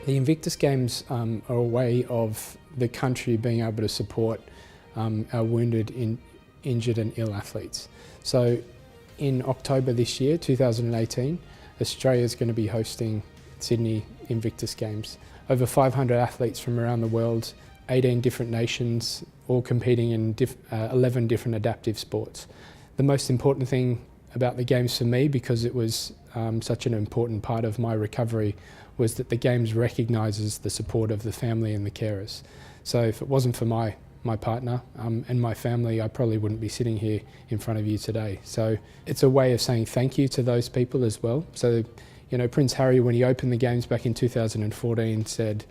The Invictus Games are a way of the country being able to support our wounded, injured and ill athletes. So in October this year, 2018, Australia is going to be hosting Sydney Invictus Games. Over 500 athletes from around the world, 18 different nations, all competing in 11 different adaptive sports. The most important thing about the Games for me, because it was such an important part of my recovery, was that the Games recognises the support of the family and the carers. So if it wasn't for my partner and my family, I probably wouldn't be sitting here in front of you today. So it's a way of saying thank you to those people as well. So, you know, Prince Harry, when he opened the Games back in 2014, said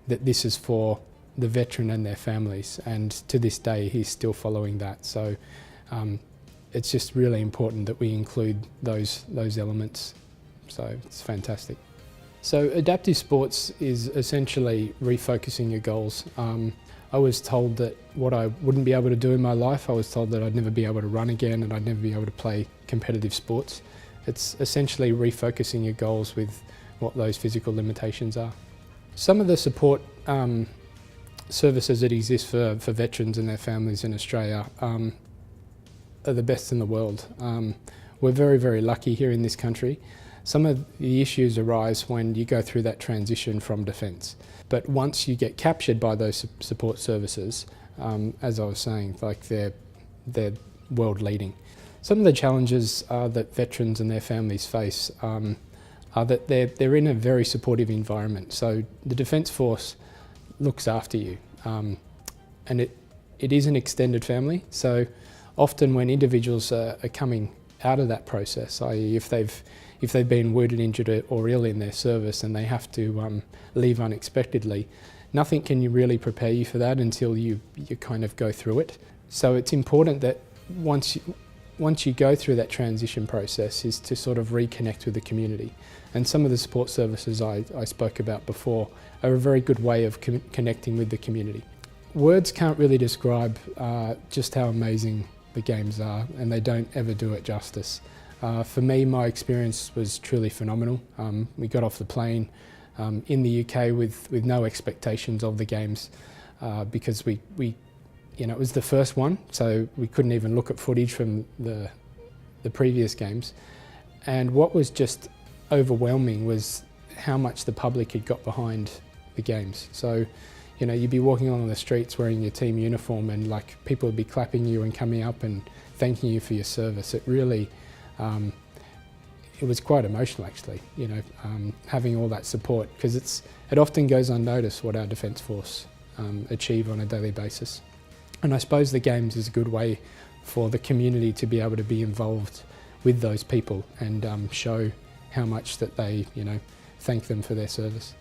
that this is for the veteran and their families, and to this day he's still following that. So it's just really important that we include those elements. So it's fantastic. So adaptive sports is essentially refocusing your goals. I was told that what I wouldn't be able to do in my life, I was told that I'd never be able to run again and I'd never be able to play competitive sports. It's essentially refocusing your goals with what those physical limitations are. Some of the support services that exist for veterans and their families in Australia are the best in the world. We're very, very lucky here in this country. Some of the issues arise when you go through that transition from defence. But once you get captured by those support services, as I was saying, like they're world leading. Some of the challenges that veterans and their families face are that they're in a very supportive environment. So the Defence Force looks after you, and it is an extended family. So often when individuals are coming out of that process, i.e. if they've been wounded, injured or ill in their service and they have to leave unexpectedly, nothing can you really prepare you for that until you kind of go through it. So it's important that once you go through that transition process is to sort of reconnect with the community. And some of the support services I spoke about before are a very good way of connecting with the community. Words can't really describe just how amazing the Games are, and they don't ever do it justice. For me, my experience was truly phenomenal. We got off the plane in the UK with no expectations of the Games because it was the first one, so we couldn't even look at footage from the previous Games. And what was just overwhelming was how much the public had got behind the Games. So, you know, you'd be walking along the streets wearing your team uniform and like people would be clapping you and coming up and thanking you for your service. It really, it was quite emotional actually, you know, having all that support, because it often goes unnoticed what our Defence Force achieve on a daily basis. And I suppose the Games is a good way for the community to be able to be involved with those people and show how much that they, you know, thank them for their service.